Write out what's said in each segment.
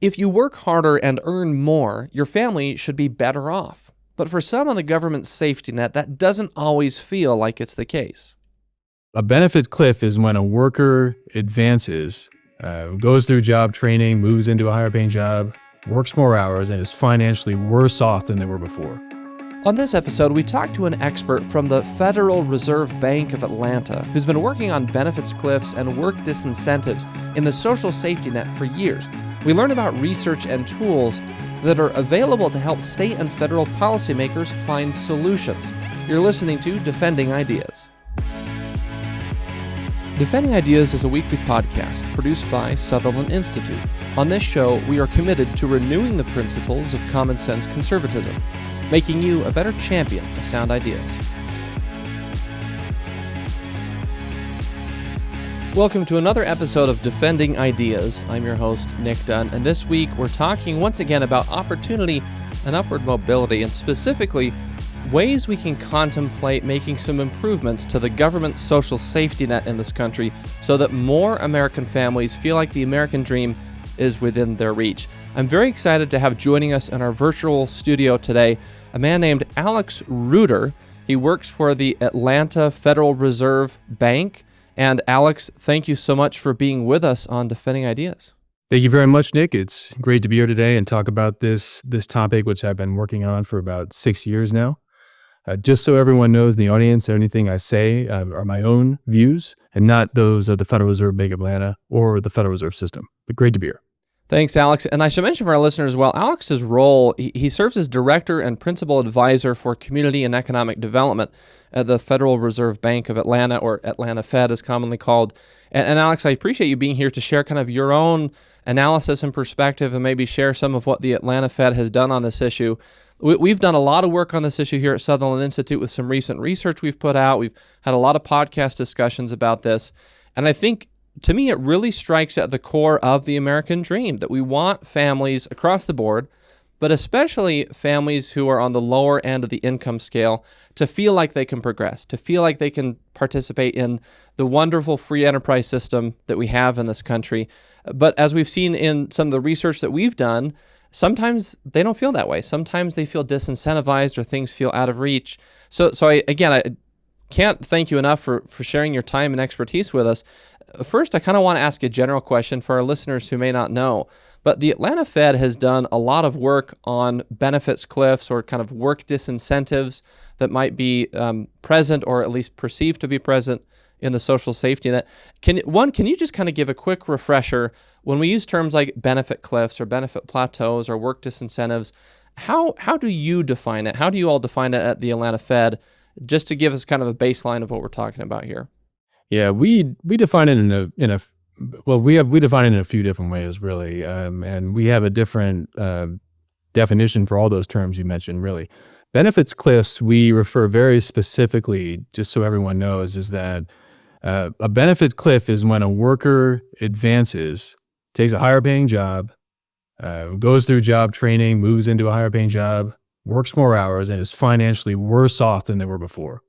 If you work harder and earn more, your family should be better off. But for some on the government's safety net, that doesn't always feel like it's the case. A benefit cliff is when a worker advances, goes through job training, moves into a higher paying job, works more hours, and is financially worse off than they were before. On this episode, we talked to an expert from the Federal Reserve Bank of Atlanta who's been working on benefits cliffs and work disincentives in the social safety net for years. We learn about research and tools that are available to help state and federal policymakers find solutions. You're listening to Defending Ideas. Defending Ideas is a weekly podcast produced by Sutherland Institute. On this show, we are committed to renewing the principles of common sense conservatism, making you a better champion of sound ideas. Welcome to another episode of Defending Ideas. I'm your host, Nic Dunn, and this week we're talking once again about opportunity and upward mobility, and specifically ways we can contemplate making some improvements to the government social safety net in this country so that more American families feel like the American dream is within their reach. I'm very excited to have joining us in our virtual studio today a man named Alex Reuter. He works for the Atlanta Federal Reserve Bank. And Alex, thank you so much for being with us on Defending Ideas. Thank you very much, Nick. It's great to be here today and talk about this topic, which I've been working on for about 6 years now. Just so everyone knows in the audience, anything I say are my own views and not those of the Federal Reserve Bank of Atlanta or the Federal Reserve System. But great to be here. Thanks, Alex. And I should mention for our listeners as well, Alex's role, he serves as Director and Principal Advisor for Community and Economic Development at the Federal Reserve Bank of Atlanta, or Atlanta Fed is commonly called. And Alex, I appreciate you being here to share kind of your own analysis and perspective and maybe share some of what the Atlanta Fed has done on this issue. We've done a lot of work on this issue here at Sutherland Institute with some recent research we've put out. We've had a lot of podcast discussions about this. And I think, to me, it really strikes at the core of the American dream that we want families across the board, but especially families who are on the lower end of the income scale, to feel like they can progress, to feel like they can participate in the wonderful free enterprise system that we have in this country. But as we've seen in some of the research that we've done, sometimes they don't feel that way. Sometimes they feel disincentivized or things feel out of reach. So I can't thank you enough for sharing your time and expertise with us. First, I kind of want to ask a general question for our listeners who may not know, but the Atlanta Fed has done a lot of work on benefits cliffs or kind of work disincentives that might be present or at least perceived to be present in the social safety net. Can you just kind of give a quick refresher when we use terms like benefit cliffs or benefit plateaus or work disincentives? How do you define it? How do you all define it at the Atlanta Fed? Just to give us kind of a baseline of what we're talking about here. Yeah, we define it we define it in a few different ways, really, and we have a different definition for all those terms you mentioned. Really, benefits cliffs we refer very specifically, just so everyone knows, is that a benefit cliff is when a worker advances, takes a higher paying job, goes through job training, moves into a higher paying job, works more hours, and is financially worse off than they were before.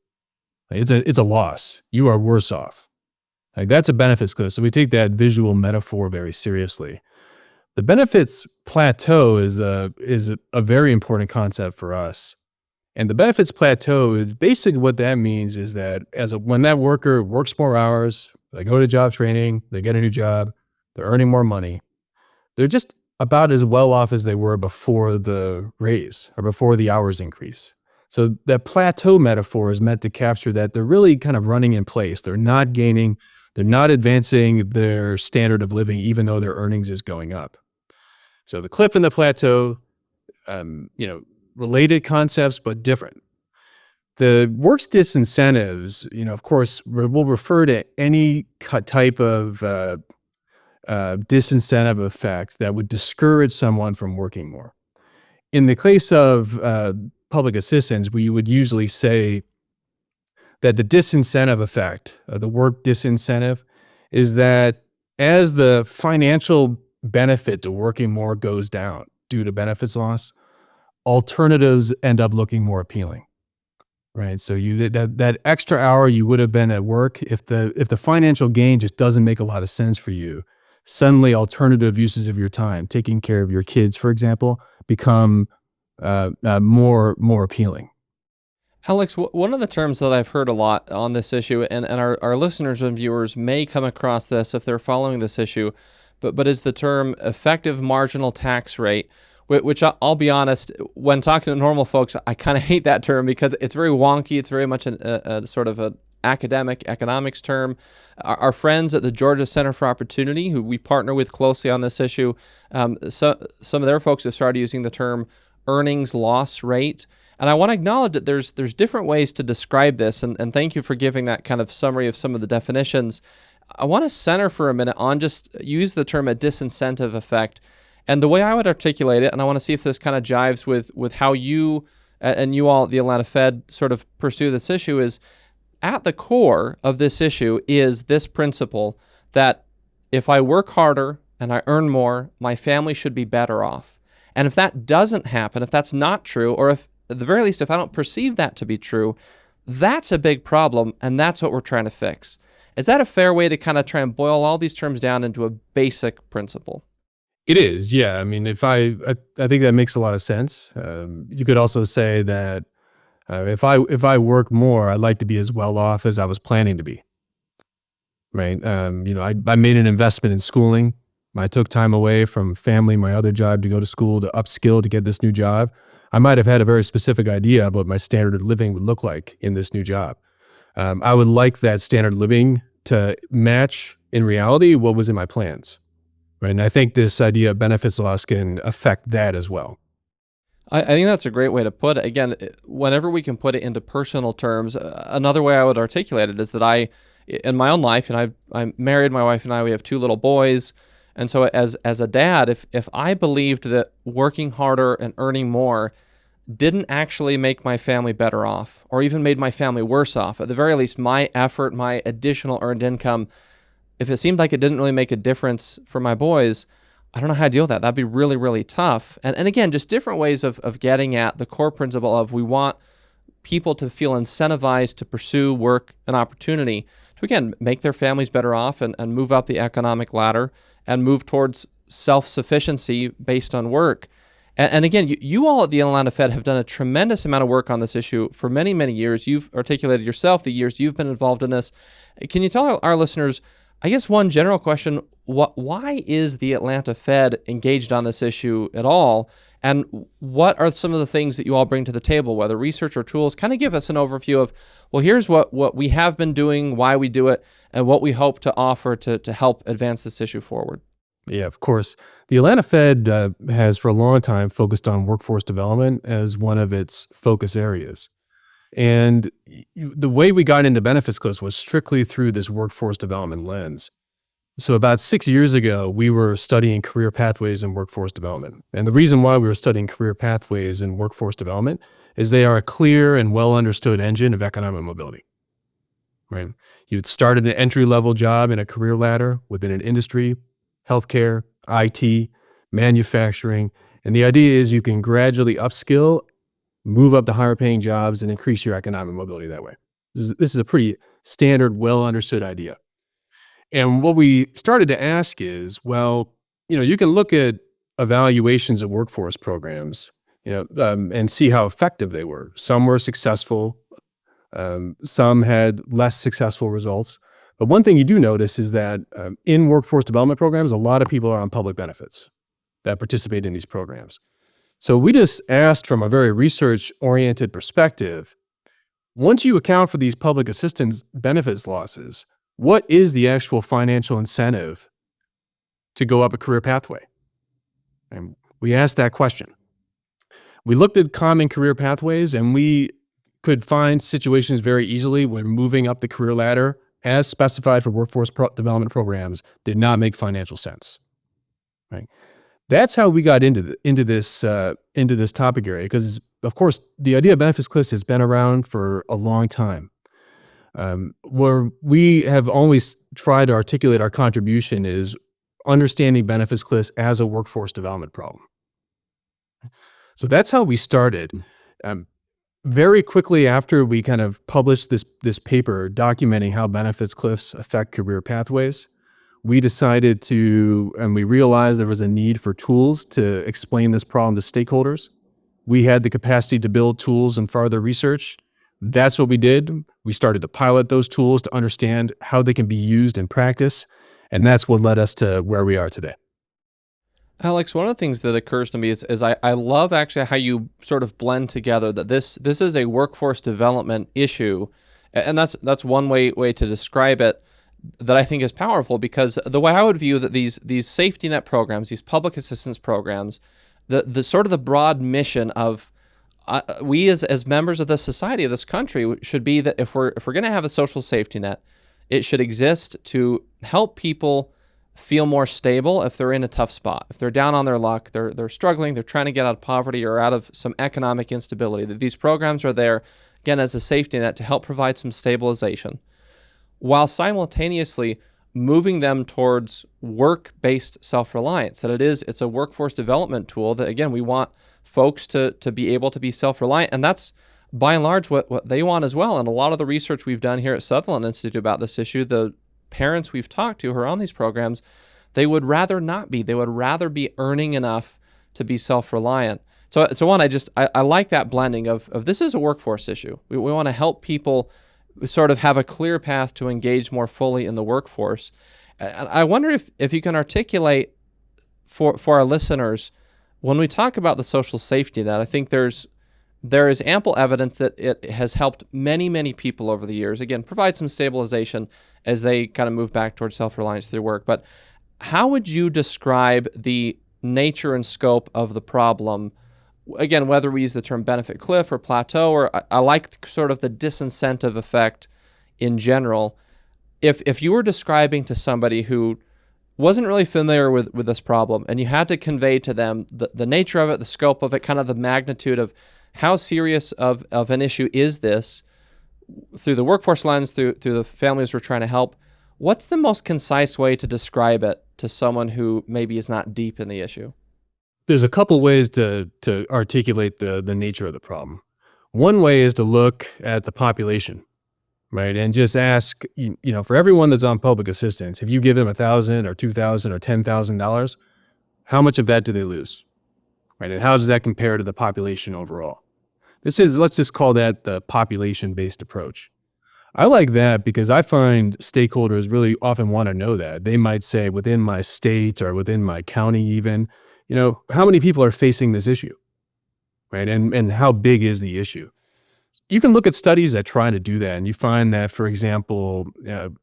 It's a loss. You are worse off. That's a benefits cliff. So we take that visual metaphor very seriously. The benefits plateau is a very important concept for us. And the benefits plateau, basically what that means is that when that worker works more hours, they go to job training, they get a new job, they're earning more money, they're just about as well off as they were before the raise or before the hours increase. So that plateau metaphor is meant to capture that they're really kind of running in place. They're not gaining, they're not advancing their standard of living, even though their earnings is going up. So the cliff and the plateau, related concepts, but different. The works disincentives, of course, will refer to any type of disincentive effect that would discourage someone from working more. In the case of public assistance, we would usually say that the disincentive effect, the work disincentive, is that as the financial benefit to working more goes down due to benefits loss, alternatives end up looking more appealing, right? So that extra hour you would have been at work, if the financial gain just doesn't make a lot of sense for you, suddenly alternative uses of your time, taking care of your kids, for example, become more appealing. Alex, one of the terms that I've heard a lot on this issue, and our listeners and viewers may come across this if they're following this issue, but is the term effective marginal tax rate, which I'll be honest, when talking to normal folks, I kind of hate that term because it's very wonky. It's very much a sort of an academic economics term. Our friends at the Georgia Center for Opportunity, who we partner with closely on this issue, some of their folks have started using the term earnings loss rate. And I want to acknowledge that there's different ways to describe this, and thank you for giving that kind of summary of some of the definitions. I want to center for a minute on just use the term a disincentive effect. And the way I would articulate it, and I want to see if this kind of jives with how you and you all at the Atlanta Fed sort of pursue this issue, is at the core of this issue is this principle that if I work harder and I earn more, my family should be better off. And if that doesn't happen, if that's not true, or if at the very least, if I don't perceive that to be true, that's a big problem, and that's what we're trying to fix. Is that a fair way to kind of try and boil all these terms down into a basic principle? It is, yeah. I mean, I think that makes a lot of sense. You could also say that if I work more, I'd like to be as well off as I was planning to be. Right? I made an investment in schooling. I took time away from family, my other job, to go to school, to upskill, to get this new job. I might have had a very specific idea of what my standard of living would look like in this new job. I would like that standard of living to match, in reality, what was in my plans. Right? And I think this idea of benefits loss can affect that as well. I think that's a great way to put it. Again, whenever we can put it into personal terms, another way I would articulate it is that in my own life, and I'm married, my wife and I, we have 2 little boys. And so as a dad, if I believed that working harder and earning more didn't actually make my family better off, or even made my family worse off, at the very least, my effort, my additional earned income, if it seemed like it didn't really make a difference for my boys, I don't know how to deal with that. That'd be really, really tough. And again, just different ways of getting at the core principle of we want people to feel incentivized to pursue work and opportunity to, again, make their families better off and move up the economic ladder and move towards self-sufficiency based on work. And again, you all at the Atlanta Fed have done a tremendous amount of work on this issue for many, many years. You've articulated yourself the years you've been involved in this. Can you tell our listeners, I guess one general question, why is the Atlanta Fed engaged on this issue at all? And what are some of the things that you all bring to the table, whether research or tools? Kind of give us an overview of, well, here's what we have been doing, why we do it, and what we hope to offer to help advance this issue forward. Yeah, of course. The Atlanta Fed has for a long time focused on workforce development as one of its focus areas. And the way we got into benefits cliffs was strictly through this workforce development lens. So about 6 years ago, we were studying career pathways in workforce development. And the reason why we were studying career pathways in workforce development is they are a clear and well understood engine of economic mobility. Right? You'd start at an entry-level job in a career ladder within an industry, healthcare, IT, manufacturing. And the idea is you can gradually upskill, move up to higher paying jobs, and increase your economic mobility that way. This is a pretty standard, well understood idea. And what we started to ask is, well, you can look at evaluations of workforce programs, and see how effective they were. Some were successful. Some had less successful results. But one thing you do notice is that in workforce development programs, a lot of people are on public benefits that participate in these programs. So we just asked from a very research-oriented perspective, once you account for these public assistance benefits losses, what is the actual financial incentive to go up a career pathway? And we asked that question. We looked at common career pathways, and we could find situations very easily where moving up the career ladder as specified for workforce development programs did not make financial sense. Right? That's how we got into this topic area, because of course the idea of benefits cliffs has been around for a long time. Where we have always tried to articulate our contribution is understanding benefits cliffs as a workforce development problem. So that's how we started. Very quickly after we kind of published this paper documenting how benefits cliffs affect career pathways, we decided to, and we realized there was a need for tools to explain this problem to stakeholders. We had the capacity to build tools and further research. That's what we did. We started to pilot those tools to understand how they can be used in practice. And that's what led us to where we are today. Alex, one of the things that occurs to me is I love actually how you sort of blend together that this is a workforce development issue, and that's one way to describe it that I think is powerful, because the way I would view that these safety net programs, these public assistance programs, the sort of the broad mission of we as members of this society, of this country, should be that if we're going to have a social safety net, it should exist to help people feel more stable if they're in a tough spot, if they're down on their luck, they're struggling, they're trying to get out of poverty or out of some economic instability. That these programs are there, again, as a safety net to help provide some stabilization, while simultaneously moving them towards work-based self-reliance. That it's a workforce development tool that, again, we want folks to be able to be self-reliant, and that's by and large what they want as well. And a lot of the research we've done here at Sutherland Institute about this issue, the parents we've talked to who are on these programs, they would rather not be. They would rather be earning enough to be self-reliant. So one, I like that blending of this is a workforce issue. We want to help people sort of have a clear path to engage more fully in the workforce. And I wonder if you can articulate for our listeners, when we talk about the social safety net, I think there is ample evidence that it has helped many people over the years. Again, provide some stabilization as they kind of move back towards self-reliance through work. But how would you describe the nature and scope of the problem? Again, whether we use the term benefit cliff or plateau, or I like sort of the disincentive effect in general. If you were describing to somebody who wasn't really familiar with this problem, and you had to convey to them the nature of it, the scope of it, kind of the magnitude of how serious of an issue is this through the workforce lens, through the families we're trying to help, what's the most concise way to describe it to someone who maybe is not deep in the issue? There's a couple ways to articulate the nature of the problem. One way is to look at the population, right? And just ask, for everyone that's on public assistance, if you give them $1,000 or $2,000 or $10,000, how much of that do they lose? Right? And how does that compare to the population overall? Let's just call that the population-based approach. I like that because I find stakeholders really often want to know that. They might say, within my state or within my county even, how many people are facing this issue, right? And how big is the issue? You can look at studies that try to do that, and you find that, for example,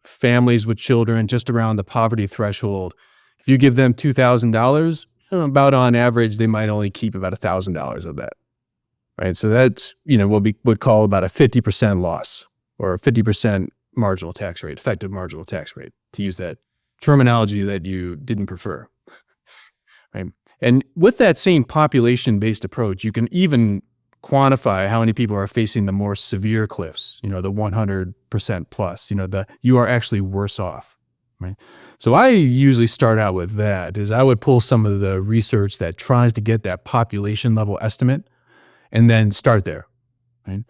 families with children just around the poverty threshold, if you give them $2,000, about on average, they might only keep about $1,000 of that, right? So that's, what we would call about a 50% loss, or a 50% marginal tax rate, effective marginal tax rate, to use that terminology that you didn't prefer, right? And with that same population-based approach, you can even quantify how many people are facing the more severe cliffs, the 100% plus, you are actually worse off, right? So I usually start out with that, is I would pull some of the research that tries to get that population level estimate and then start there, right?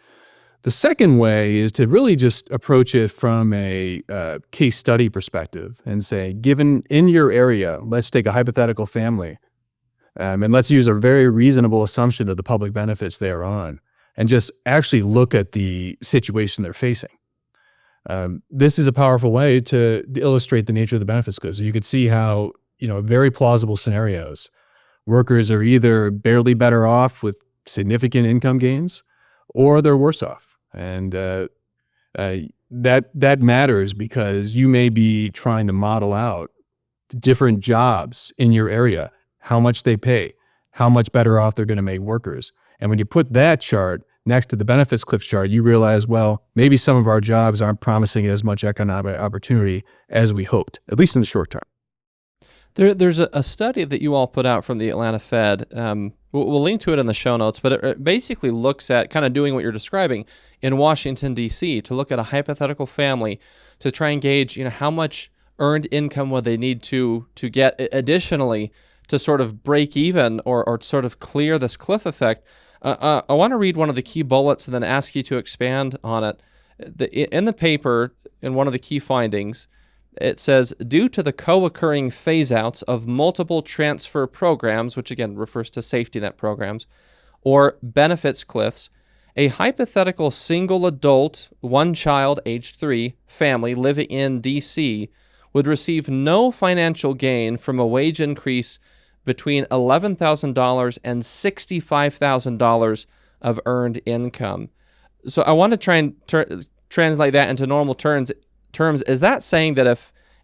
The second way is to really just approach it from a case study perspective and say, given in your area, let's take a hypothetical family, and let's use a very reasonable assumption of the public benefits they are on, and just actually look at the situation they're facing. This is a powerful way to illustrate the nature of the benefits cliff. So you could see how, very plausible scenarios, workers are either barely better off with significant income gains, or they're worse off. And that matters because you may be trying to model out different jobs in your area, how much they pay, how much better off they're going to make workers. And when you put that chart next to the benefits cliff chart, you realize, well, maybe some of our jobs aren't promising as much economic opportunity as we hoped, at least in the short term. There's a study that you all put out from the Atlanta Fed. We'll link to it in the show notes, but it basically looks at kind of doing what you're describing in Washington, D.C., to look at a hypothetical family to try and gauge, how much earned income would they need to get additionally to sort of break even or sort of clear this cliff effect. I want to read one of the key bullets and then ask you to expand on it. In the paper, in one of the key findings, It says, due to the co-occurring phase-outs of multiple transfer programs, which again refers to safety net programs, or benefits cliffs, a hypothetical single adult, one child, age 3, family living in D.C. would receive no financial gain from a wage increase between $11,000 and $65,000 of earned income. So I want to try and translate that into normal terms. Is that saying that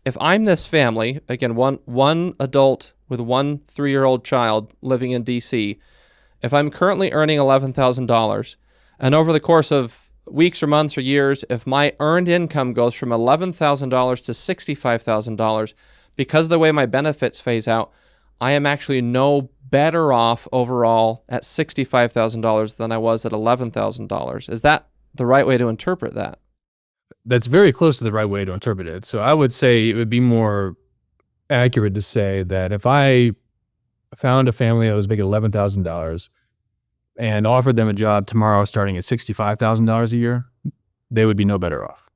if I'm this family, again, one adult with one 3-year-old child living in D.C., if I'm currently earning $11,000, and over the course of weeks or months or years, if my earned income goes from $11,000 to $65,000, because of the way my benefits phase out, I am actually no better off overall at $65,000 than I was at $11,000. Is that the right way to interpret that? That's very close to the right way to interpret it. So I would say it would be more accurate to say that if I found a family that was making $11,000 and offered them a job tomorrow starting at $65,000 a year, they would be no better off.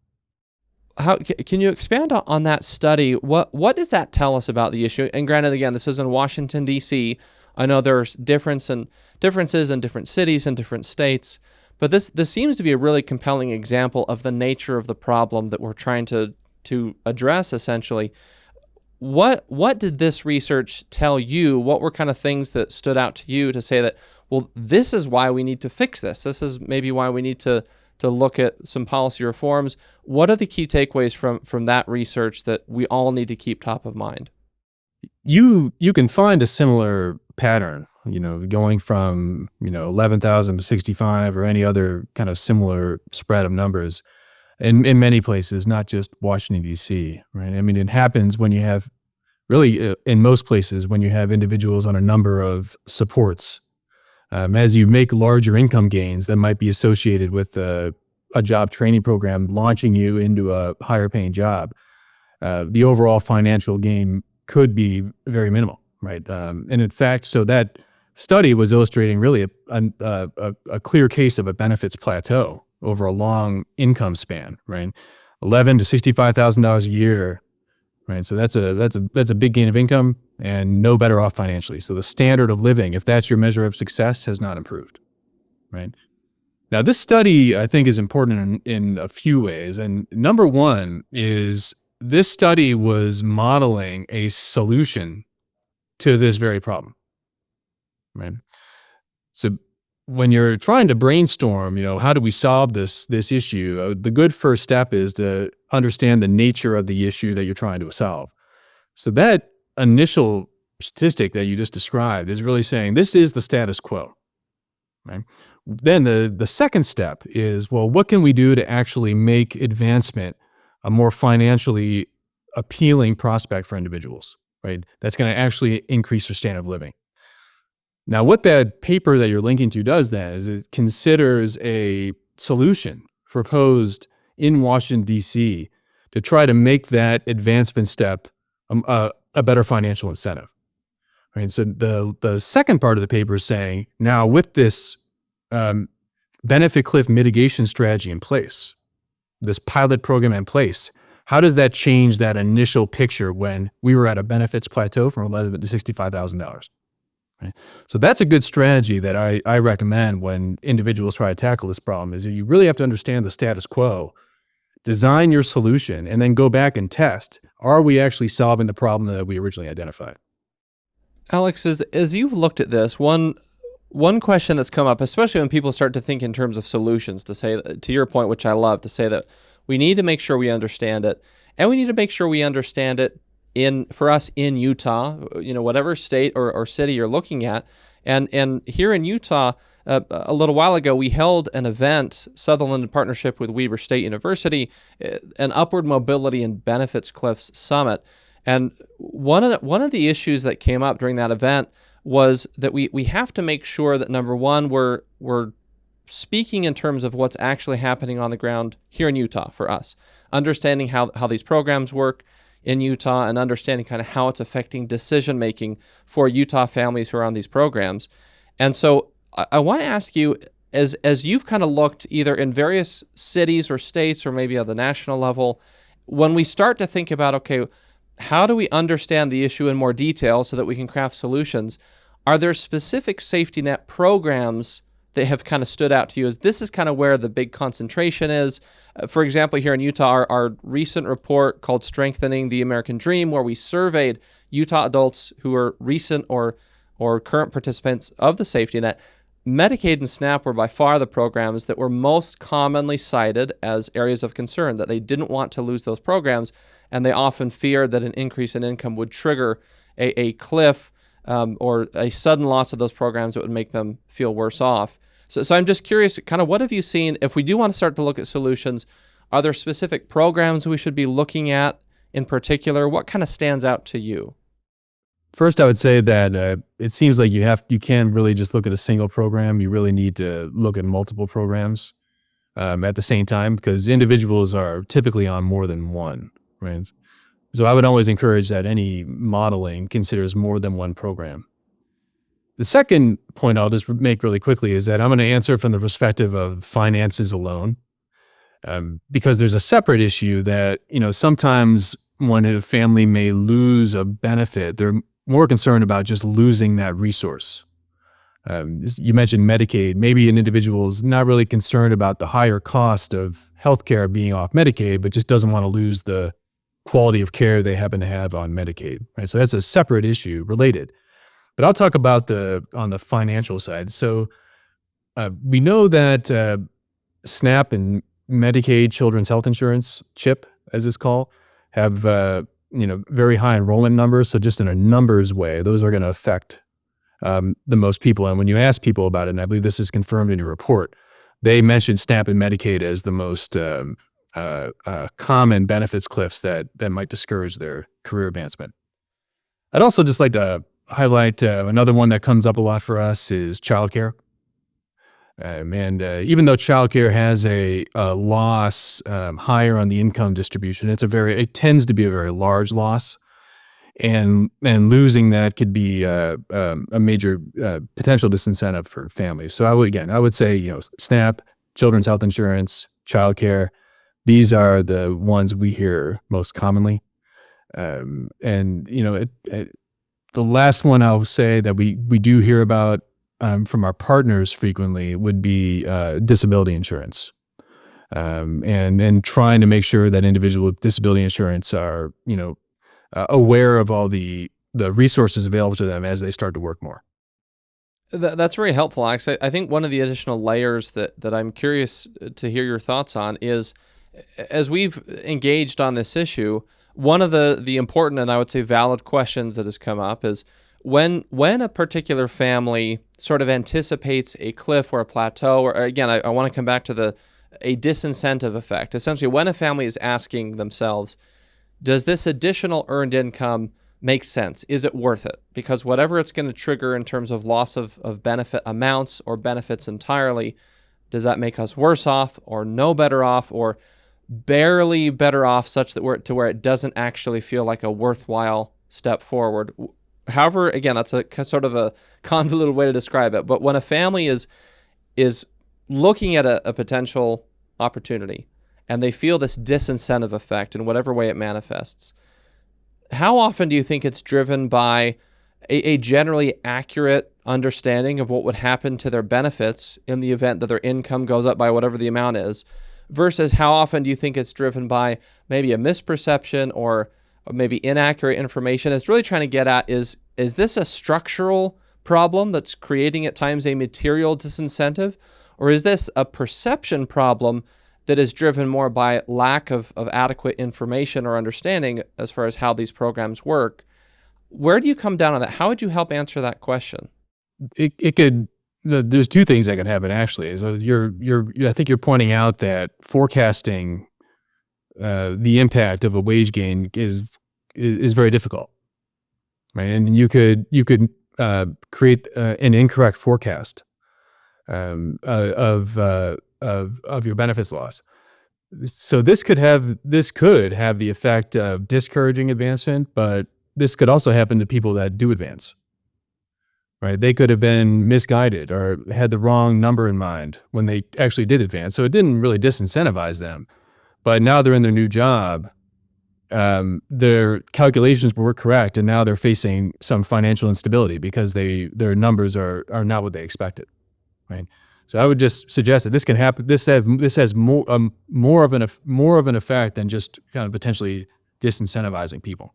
How can you expand on that study? What does that tell us about the issue? And granted, again, this is in Washington, D.C. I know there's differences in different cities and different states, but this seems to be a really compelling example of the nature of the problem that we're trying to address, essentially. What did this research tell you? What were kind of things that stood out to you to say that, well, this is why we need to fix this. This is maybe why we need to look at some policy reforms. What are the key takeaways from that research that we all need to keep top of mind? You can find a similar pattern, going from, 11,000 to 65 or any other kind of similar spread of numbers in many places, not just Washington, D.C., right? I mean, it happens when you have really in most places when you have individuals on a number of supports. As you make larger income gains that might be associated with a job training program launching you into a higher paying job, the overall financial gain could be very minimal, right? And in fact, so that study was illustrating really a clear case of a benefits plateau over a long income span, right? $11,000 to $65,000 a year, right? So that's a big gain of income and no better off financially. So the standard of living, if that's your measure of success, has not improved, right? Now, this study, I think, is important in a few ways. And number one is this study was modeling a solution to this very problem, right? So when you're trying to brainstorm, how do we solve this issue? The good first step is to understand the nature of the issue that you're trying to solve. So that initial statistic that you just described is really saying this is the status quo, right? Then the second step is, well, what can we do to actually make advancement a more financially appealing prospect for individuals, right? That's going to actually increase their standard of living. Now, what that paper that you're linking to does then is it considers a solution proposed in Washington, D.C. to try to make that advancement step a better financial incentive. Right? So the second part of the paper is saying, now with this benefit cliff mitigation strategy in place, this pilot program in place, how does that change that initial picture when we were at a benefits plateau from $11,000 to $65,000? Right? So that's a good strategy that I recommend when individuals try to tackle this problem, is that you really have to understand the status quo, design your solution, and then go back and test, are we actually solving the problem that we originally identified? Alex, as you've looked at this, one question that's come up, especially when people start to think in terms of solutions, to say, to your point, which I love, to say that we need to make sure we understand it, and we need to make sure we understand it for us in Utah, whatever state or city you're looking at. And here in Utah, a little while ago, we held an event, Sutherland in partnership with Weber State University, an Upward Mobility and Benefits Cliffs Summit. And one of the issues that came up during that event was that we have to make sure that, number one, we're speaking in terms of what's actually happening on the ground here in Utah for us, understanding how these programs work in Utah and understanding kind of how it's affecting decision-making for Utah families who are on these programs. And so I want to ask you, as you've kind of looked either in various cities or states or maybe at the national level, when we start to think about, okay, how do we understand the issue in more detail so that we can craft solutions? Are there specific safety net programs that have kind of stood out to you as this is kind of where the big concentration is? For example, here in Utah, our recent report called Strengthening the American Dream, where we surveyed Utah adults who are recent or current participants of the safety net, Medicaid and SNAP were by far the programs that were most commonly cited as areas of concern, that they didn't want to lose those programs, and they often feared that an increase in income would trigger a cliff or a sudden loss of those programs that would make them feel worse off. So I'm just curious, kind of what have you seen, if we do want to start to look at solutions, are there specific programs we should be looking at in particular? What kind of stands out to you? First, I would say that it seems like you can't really just look at a single program. You really need to look at multiple programs at the same time, because individuals are typically on more than one, right? So I would always encourage that any modeling considers more than one program. The second point I'll just make really quickly is that I'm going to answer from the perspective of finances alone, because there's a separate issue that, sometimes when a family may lose a benefit, they're more concerned about just losing that resource. You mentioned Medicaid. Maybe an individual is not really concerned about the higher cost of healthcare being off Medicaid, but just doesn't want to lose the quality of care they happen to have on Medicaid, right? So that's a separate issue related. But I'll talk about on the financial side. So we know that SNAP and Medicaid Children's Health Insurance, CHIP as it's called, have very high enrollment numbers. So just in a numbers way, those are going to affect the most people. And when you ask people about it, and I believe this is confirmed in your report, they mentioned SNAP and Medicaid as the most common benefits cliffs that might discourage their career advancement. I'd also just like to highlight another one that comes up a lot for us is childcare. And even though childcare has a loss higher on the income distribution, it tends to be a very large loss, and losing that could be a major potential disincentive for families. So I would say SNAP, Children's Health Insurance, childcare, these are the ones we hear most commonly, the last one I'll say that we do hear about from our partners frequently would be disability insurance, and trying to make sure that individuals with disability insurance are aware of all the resources available to them as they start to work more. That's very helpful, Alex. I think one of the additional layers that I'm curious to hear your thoughts on is, as we've engaged on this issue, one of the important and I would say valid questions that has come up is when a particular family sort of anticipates a cliff or a plateau, or again, I want to come back to a disincentive effect. Essentially, when a family is asking themselves, does this additional earned income make sense? Is it worth it? Because whatever it's going to trigger in terms of loss of benefit amounts or benefits entirely, does that make us worse off or no better off or barely better off, such that where it doesn't actually feel like a worthwhile step forward? However, again, that's a sort of a convoluted way to describe it. But when a family is looking at a potential opportunity and they feel this disincentive effect in whatever way it manifests, how often do you think it's driven by a generally accurate understanding of what would happen to their benefits in the event that their income goes up by whatever the amount is, versus how often do you think it's driven by maybe a misperception or maybe inaccurate information? It's really trying to get at is this a structural problem that's creating at times a material disincentive, or is this a perception problem that is driven more by lack of adequate information or understanding as far as how these programs work? Where do you come down on that? How would you help answer that question? There's two things that can happen actually. So I think you're pointing out that forecasting the impact of a wage gain is very difficult, right? And you could create an incorrect forecast of your benefits loss. So this could have the effect of discouraging advancement, but this could also happen to people that do advance. Right? They could have been misguided or had the wrong number in mind when they actually did advance. So it didn't really disincentivize them. But now they're in their new job their calculations were correct, and now they're facing some financial instability because their numbers are not what they expected, right? So I would just suggest that this can happen. This has more of an effect than just kind of potentially disincentivizing people.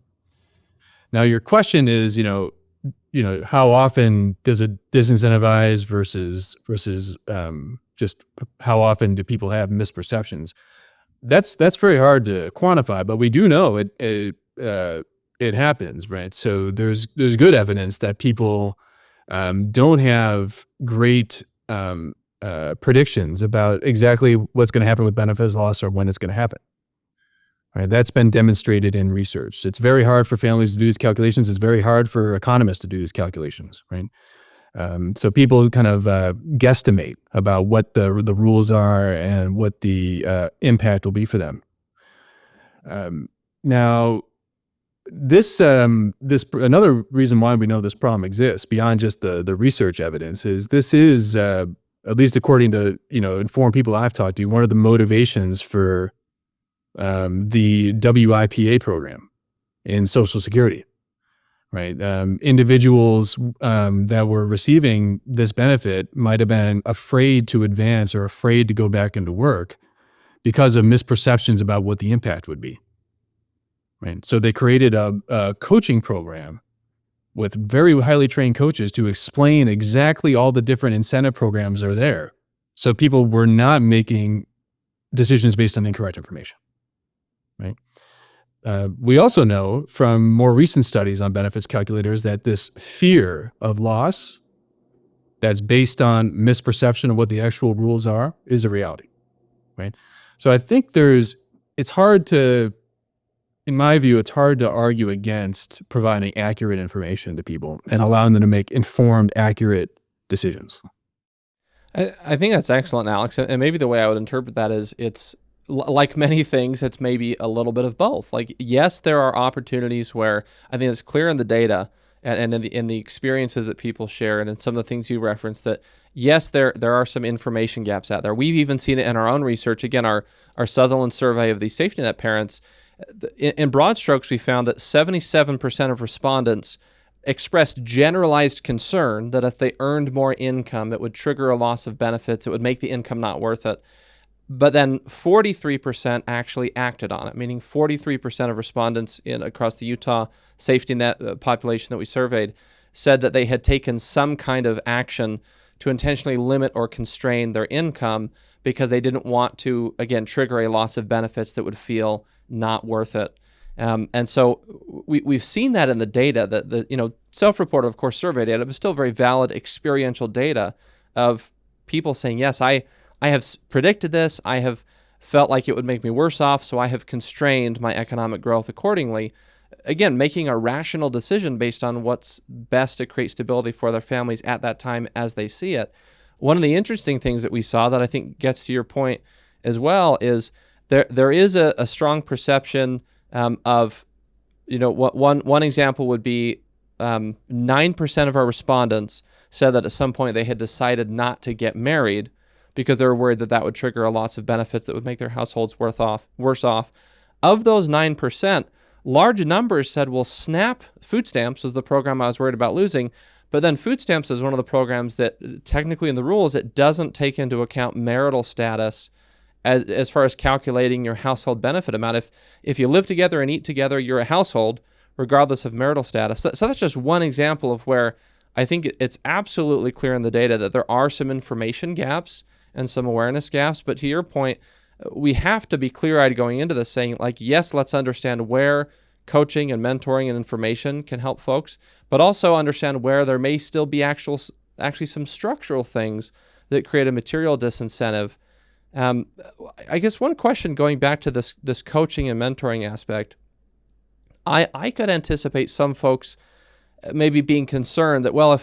Now, your question is, how often does it disincentivize versus just how often do people have misperceptions? That's very hard to quantify, but we do know it happens, right? So there's good evidence that people don't have great predictions about exactly what's going to happen with benefits loss or when it's going to happen. Right, that's been demonstrated in research. It's very hard for families to do these calculations. It's very hard for economists to do these calculations, right? So people kind of guesstimate about what the rules are and what the impact will be for them. Now, this another reason why we know this problem exists beyond just the research evidence is this is at least according to informed people I've talked to, one of the motivations for the WIPA program in Social Security, right? Individuals that were receiving this benefit might have been afraid to advance or afraid to go back into work because of misperceptions about what the impact would be, right? So they created a coaching program with very highly trained coaches to explain exactly all the different incentive programs are there. So people were not making decisions based on incorrect information. Right. We also know from more recent studies on benefits calculators that this fear of loss that's based on misperception of what the actual rules are is a reality, right? So I think it's hard to argue against providing accurate information to people and allowing them to make informed, accurate decisions. I think that's excellent, Alex. And maybe the way I would interpret that is it's like many things, it's maybe a little bit of both. Like, yes, there are opportunities where I think it's clear in the data and in the experiences that people share and in some of the things you referenced that, yes, there are some information gaps out there. We've even seen it in our own research. Again, our Sutherland survey of these safety net parents, in broad strokes, we found that 77% of respondents expressed generalized concern that if they earned more income, it would trigger a loss of benefits. It would make the income not worth it. But then 43% actually acted on it, meaning 43% of respondents across the Utah safety net population that we surveyed said that they had taken some kind of action to intentionally limit or constrain their income because they didn't want to, again, trigger a loss of benefits that would feel not worth it. And so we've seen that in the data, that the self-reported, of course, survey data, but still very valid experiential data of people saying, yes, I have predicted this. I have felt like it would make me worse off, so I have constrained my economic growth accordingly. Again, making a rational decision based on what's best to create stability for their families at that time as they see it. One of the interesting things that we saw that I think gets to your point as well is there is a strong perception of, what one example would be 9% of our respondents said that at some point they had decided not to get married because they were worried that would trigger a loss of benefits that would make their households worse off. Of those 9%, large numbers said, well, SNAP food stamps was the program I was worried about losing, but then food stamps is one of the programs that technically in the rules, it doesn't take into account marital status as far as calculating your household benefit amount. If you live together and eat together, you're a household regardless of marital status. So that's just one example of where I think it's absolutely clear in the data that there are some information gaps and some awareness gaps. But to your point, we have to be clear-eyed going into this saying, like, yes, let's understand where coaching and mentoring and information can help folks, but also understand where there may still be actually some structural things that create a material disincentive. I guess one question going back to this coaching and mentoring aspect, I could anticipate some folks maybe being concerned that, well,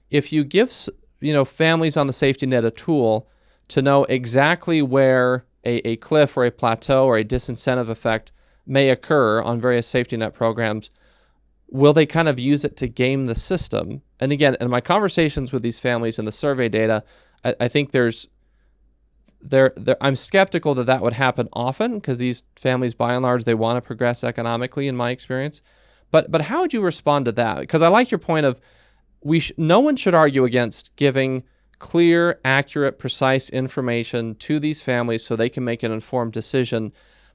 if you give families on the safety net a tool to know exactly where a cliff or a plateau or a disincentive effect may occur on various safety net programs, will they kind of use it to game the system? And again, in my conversations with these families and the survey data, I think there's I'm skeptical that that would happen often, because these families, by and large, they want to progress economically, in my experience. But how would you respond to that? Because I like your point of no one should argue against giving clear, accurate, precise information to these families so they can make an informed decision.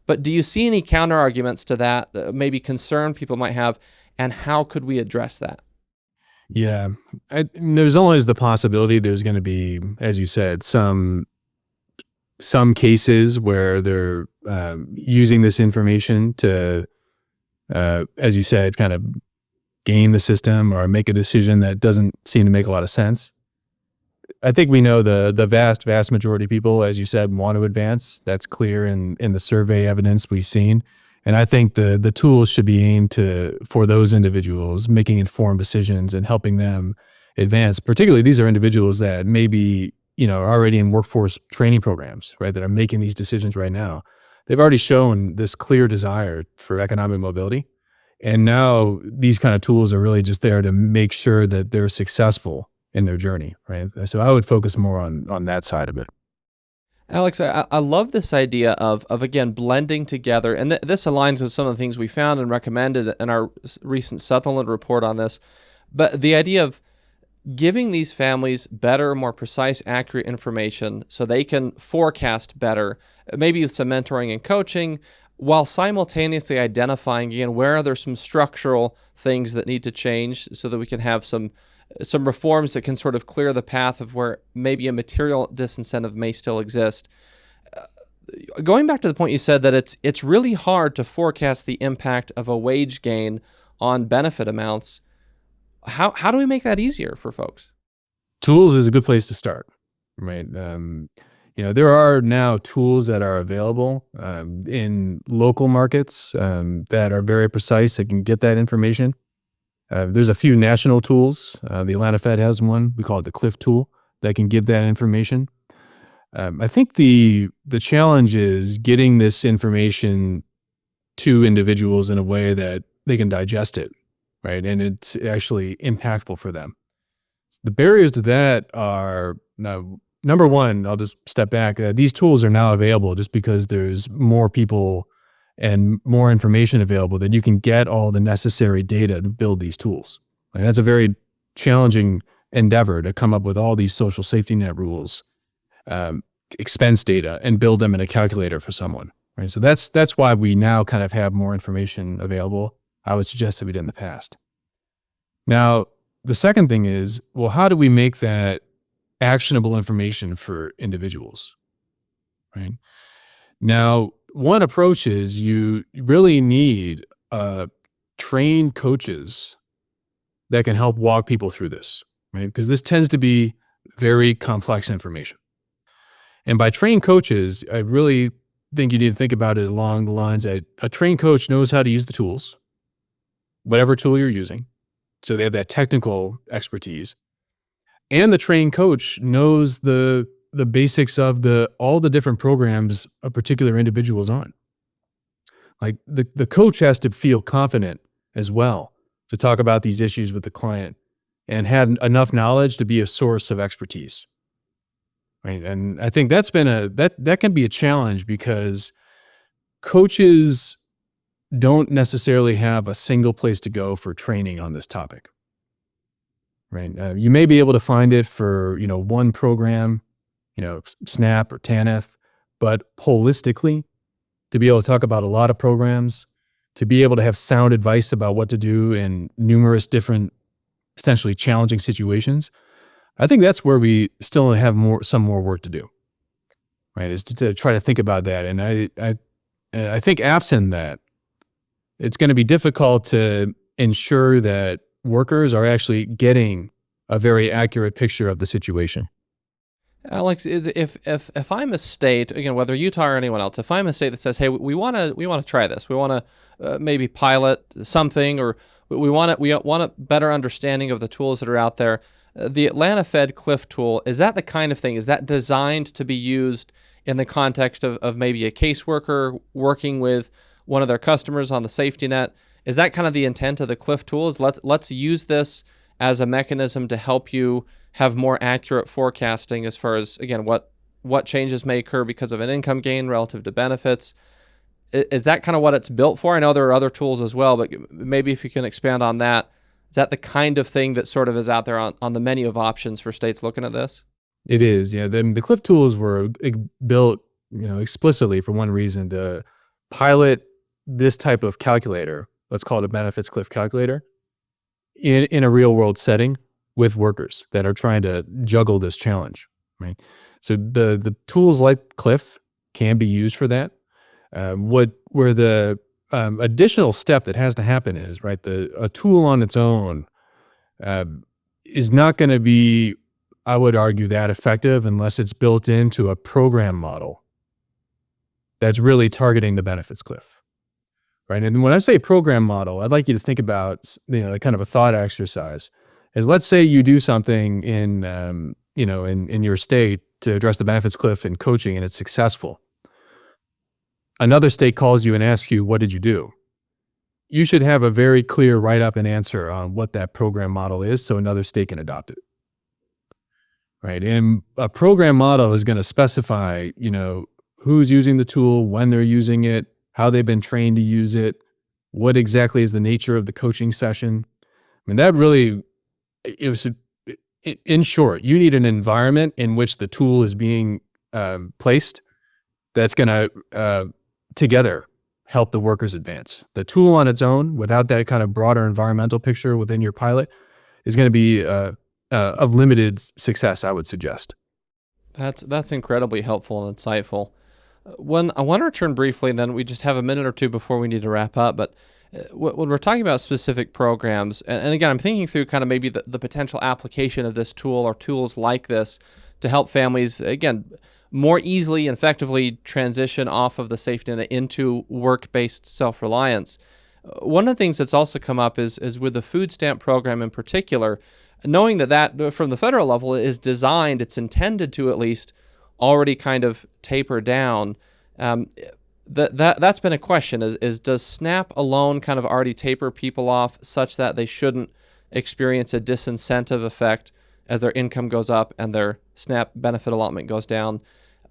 But do you see any counter arguments to that, maybe concern people might have, and how could we address that? Yeah, there's always the possibility there's going to be, as you said, some cases where they're using this information to, as you said, kind of game the system or make a decision that doesn't seem to make a lot of sense. I think we know the vast majority of people, as you said, want to advance. That's clear in the survey evidence we've seen. And I think the tools should be aimed for those individuals making informed decisions and helping them advance. Particularly, these are individuals that maybe, are already in workforce training programs, right, that are making these decisions right now. They've already shown this clear desire for economic mobility. And now these kind of tools are really just there to make sure that they're successful in their journey, right? So I would focus more on that side of it. Alex, I love this idea of again, blending together, and this aligns with some of the things we found and recommended in our recent Sutherland report on this, but the idea of giving these families better, more precise, accurate information so they can forecast better, maybe with some mentoring and coaching, while simultaneously identifying, again, where are there some structural things that need to change so that we can have some reforms that can sort of clear the path of where maybe a material disincentive may still exist. Going back to the point you said that it's really hard to forecast the impact of a wage gain on benefit amounts. How do we make that easier for folks? Tools is a good place to start, right? There are now tools that are available in local markets that are very precise that can get that information. There's a few national tools. The Atlanta Fed has one. We call it the Cliff tool that can give that information. I think the challenge is getting this information to individuals in a way that they can digest it, right? And it's actually impactful for them. The barriers to that are, number one, I'll just step back. These tools are now available just because there's more people and more information available that you can get all the necessary data to build these tools. Like, that's a very challenging endeavor to come up with all these social safety net rules, expense data, and build them in a calculator for someone, right? So that's why we now kind of have more information available. I would suggest that we did in the past. Now, the second thing is, well, how do we make that actionable information for individuals, right? Now, one approach is you really need trained coaches that can help walk people through this, right? Because this tends to be very complex information. And by trained coaches, I really think you need to think about it along the lines that a trained coach knows how to use the tools, whatever tool you're using. So they have that technical expertise. And the trained coach knows the basics of all the different programs a particular individual is on. Like the coach has to feel confident as well to talk about these issues with the client and have enough knowledge to be a source of expertise. Right. And I think that's been that can be a challenge because coaches don't necessarily have a single place to go for training on this topic. Right. You may be able to find it for, one program, SNAP or TANF, but holistically, to be able to talk about a lot of programs, to be able to have sound advice about what to do in numerous different, essentially challenging situations, I think that's where we still have some more work to do, right? Is to try to think about that. And I think absent that, it's going to be difficult to ensure that workers are actually getting a very accurate picture of the situation. Alex, if I'm a state, again, whether Utah or anyone else, if I'm a state that says, hey, we want to try this, we want to maybe pilot something, or we want a better understanding of the tools that are out there. The Atlanta Fed Cliff tool, is that the kind of thing? Is that designed to be used in the context of maybe a caseworker working with one of their customers on the safety net? Is that kind of the intent of the Cliff tool? Is let's use this as a mechanism to help you have more accurate forecasting as far as, again, what what changes may occur because of an income gain relative to benefits. Is that kind of what it's built for? I know there are other tools as well, but maybe if you can expand on that. Is that the kind of thing that sort of is out there on the menu of options for states looking at this? It is, yeah. The Cliff tools were built, explicitly for one reason, to pilot this type of calculator. Let's call it a benefits cliff calculator in a real world setting with workers that are trying to juggle this challenge, right? So the tools like Cliff can be used for that. Where the additional step that has to happen is, right, a tool on its own is not going to be, I would argue, that effective unless it's built into a program model that's really targeting the benefits cliff, right? And when I say program model, I'd like you to think about, kind of a thought exercise. Is, let's say you do something in your state to address the benefits cliff in coaching, and it's successful. Another state calls you and asks you, what did you do? You should have a very clear write-up and answer on what that program model is so another state can adopt it, right? And a program model is going to specify, who's using the tool, when they're using it, how they've been trained to use it, what exactly is the nature of the coaching session. I mean, that really, in short, you need an environment in which the tool is being placed that's going to together help the workers advance. The tool on its own, without that kind of broader environmental picture within your pilot, is going to be of limited success, I would suggest. That's incredibly helpful and insightful. I want to return briefly, and then we just have a minute or two before we need to wrap up. But when we're talking about specific programs, and again, I'm thinking through kind of maybe the potential application of this tool or tools like this to help families, again, more easily and effectively transition off of the safety net into work-based self-reliance. One of the things that's also come up is with the food stamp program in particular, knowing that from the federal level is designed, it's intended to at least already kind of taper down. That's been a question, is does SNAP alone kind of already taper people off such that they shouldn't experience a disincentive effect as their income goes up and their SNAP benefit allotment goes down?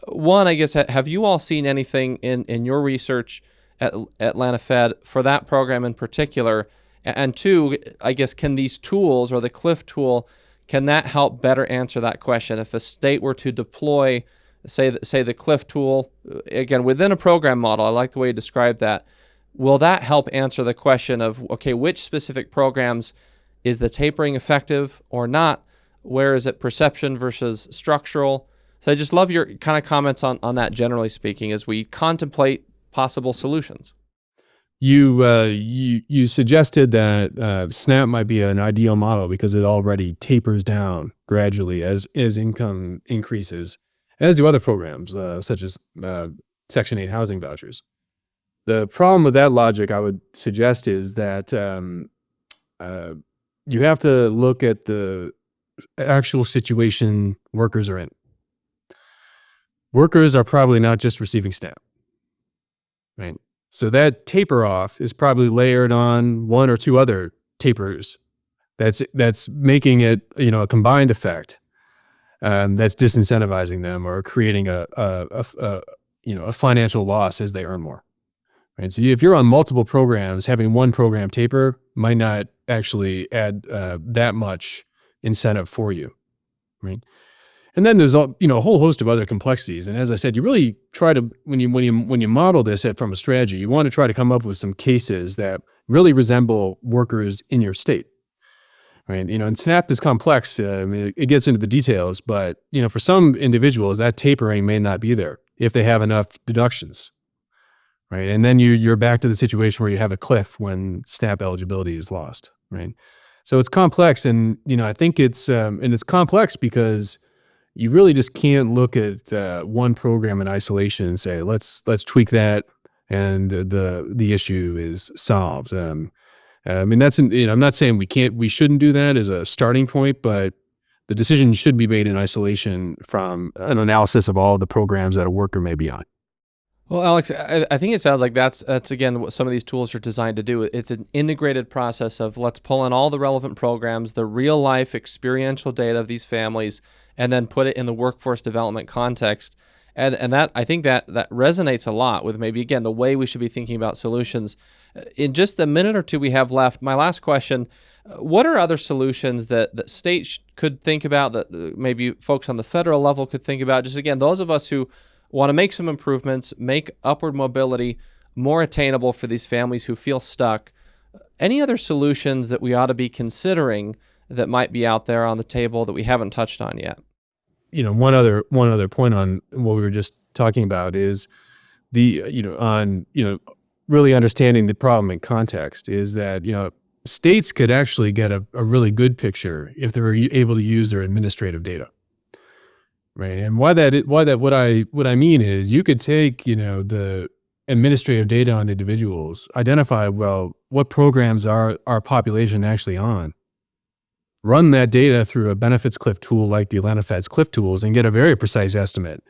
One, I guess, have you all seen anything in your research at Atlanta Fed for that program in particular? And two, I guess, can these tools or the Cliff tool, can that help better answer that question? If a state were to deploy, say the Cliff tool, again, within a program model, I like the way you described that, will that help answer the question of, okay, which specific programs is the tapering effective or not? Where is it perception versus structural? So I just love your kind of comments on that, generally speaking, as we contemplate possible solutions. You suggested that SNAP might be an ideal model because it already tapers down gradually as income increases, as do other programs such as Section 8 housing vouchers. The problem with that logic, I would suggest, is that you have to look at the actual situation workers are in. Workers are probably not just receiving SNAP, right? So that taper off is probably layered on one or two other tapers. That's making it, a combined effect. That's disincentivizing them or creating a financial loss as they earn more. Right. So if you're on multiple programs, having one program taper might not actually add that much incentive for you, right? And then there's a whole host of other complexities. And as I said, you really try to, when you model this from a strategy, you want to try to come up with some cases that really resemble workers in your state, right? And SNAP is complex. It gets into the details, but for some individuals, that tapering may not be there if they have enough deductions, right? And then you're back to the situation where you have a cliff when SNAP eligibility is lost, right? So it's complex, and I think it's complex because you really just can't look at one program in isolation and say, let's tweak that and the issue is solved. I'm not saying we shouldn't do that as a starting point, but the decision should be made in isolation from an analysis of all the programs that a worker may be on. Well, Alex, I think it sounds like that's again what some of these tools are designed to do. It's an integrated process of let's pull in all the relevant programs, the real life experiential data of these families, and then put it in the workforce development context. And that I think that resonates a lot with maybe again the way we should be thinking about solutions. In just the minute or two we have left, my last question: what are other solutions that states could think about, that maybe folks on the federal level could think about? Just again, those of us who want to make some improvements, make upward mobility more attainable for these families who feel stuck. Any other solutions that we ought to be considering that might be out there on the table that we haven't touched on yet? One other point on what we were just talking about is really understanding the problem in context is that, states could actually get a really good picture if they were able to use their administrative data. Right. And what I mean is you could take, the administrative data on individuals, identify, well, what programs are our population actually on, run that data through a benefits cliff tool like the Atlanta Fed's cliff tools and get a very precise estimate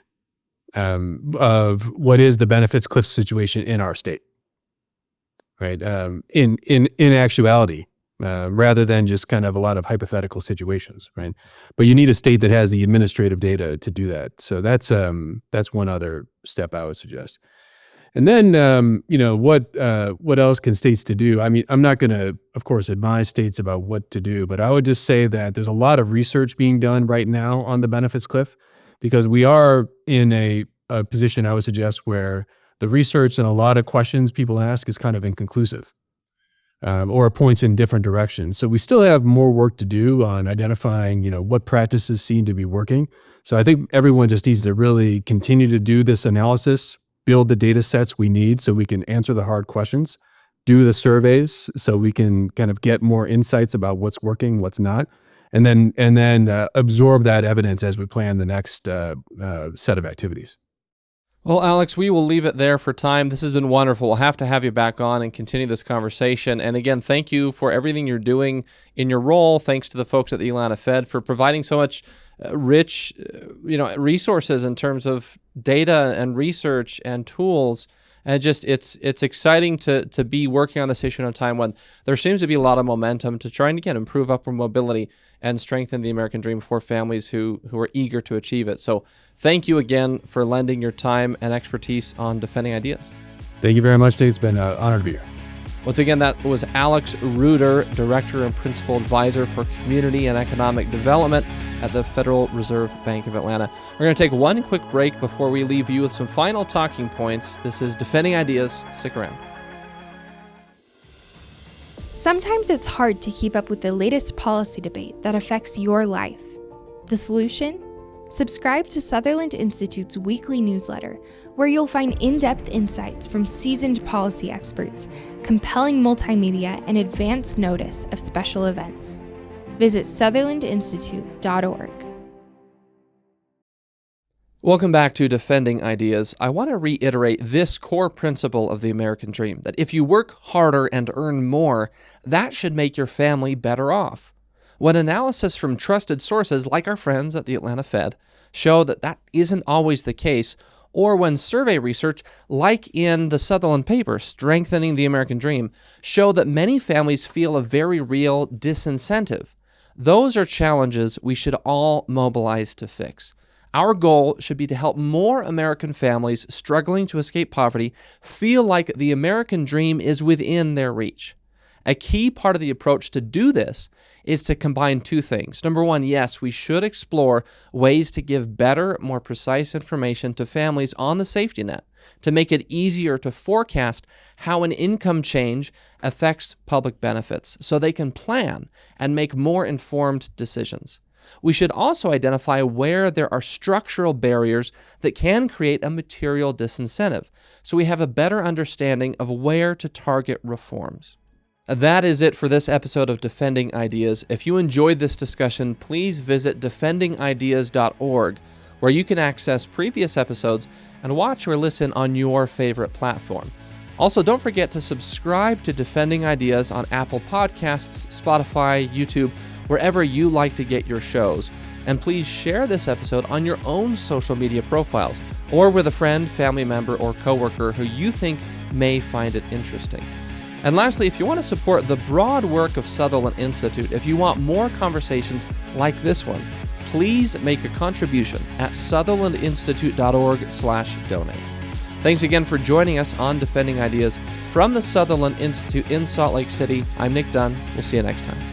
of what is the benefits cliff situation in our state. Right. In actuality. Rather than just kind of a lot of hypothetical situations, right? But you need a state that has the administrative data to do that. So that's one other step I would suggest. And then, what else can states to do? I mean, I'm not going to, of course, advise states about what to do, but I would just say that there's a lot of research being done right now on the benefits cliff, because we are in a position, I would suggest, where the research and a lot of questions people ask is kind of inconclusive. Or points in different directions. So we still have more work to do on identifying, what practices seem to be working. So I think everyone just needs to really continue to do this analysis, build the data sets we need so we can answer the hard questions, do the surveys so we can kind of get more insights about what's working, what's not, and then absorb that evidence as we plan the next set of activities. Well, Alex, we will leave it there for time. This has been wonderful. We'll have to have you back on and continue this conversation. And again, thank you for everything you're doing in your role. Thanks to the folks at the Atlanta Fed for providing so much rich, resources in terms of data and research and tools. And it's exciting to be working on this issue in a time when there seems to be a lot of momentum to try and, again, improve upward mobility and strengthen the American dream for families who are eager to achieve it. So thank you again for lending your time and expertise on Defending Ideas. Thank you very much, Dave. It's been an honor to be here. Once again, that was Alex Reuter, Director and Principal Advisor for Community and Economic Development at the Federal Reserve Bank of Atlanta. We're going to take one quick break before we leave you with some final talking points. This is Defending Ideas. Stick around. Sometimes it's hard to keep up with the latest policy debate that affects your life. The solution? Subscribe to Sutherland Institute's weekly newsletter, where you'll find in-depth insights from seasoned policy experts, compelling multimedia, and advance notice of special events. Visit sutherlandinstitute.org. Welcome back to Defending Ideas. I want to reiterate this core principle of the American dream, that if you work harder and earn more, that should make your family better off. When analysis from trusted sources like our friends at the Atlanta Fed show that that isn't always the case, or when survey research, like in the Sutherland paper, Strengthening the American Dream, show that many families feel a very real disincentive, those are challenges we should all mobilize to fix. Our goal should be to help more American families struggling to escape poverty feel like the American dream is within their reach. A key part of the approach to do this is to combine two things. Number one, yes, we should explore ways to give better, more precise information to families on the safety net to make it easier to forecast how an income change affects public benefits so they can plan and make more informed decisions. We should also identify where there are structural barriers that can create a material disincentive, so we have a better understanding of where to target reforms. That is it for this episode of Defending Ideas. If you enjoyed this discussion, please visit defendingideas.org, where you can access previous episodes and watch or listen on your favorite platform. Also, don't forget to subscribe to Defending Ideas on Apple Podcasts, Spotify, YouTube, wherever you like to get your shows. And please share this episode on your own social media profiles or with a friend, family member, or coworker who you think may find it interesting. And lastly, if you want to support the broad work of Sutherland Institute, if you want more conversations like this one, please make a contribution at sutherlandinstitute.org/donate. Thanks again for joining us on Defending Ideas from the Sutherland Institute in Salt Lake City. I'm Nic Dunn. We'll see you next time.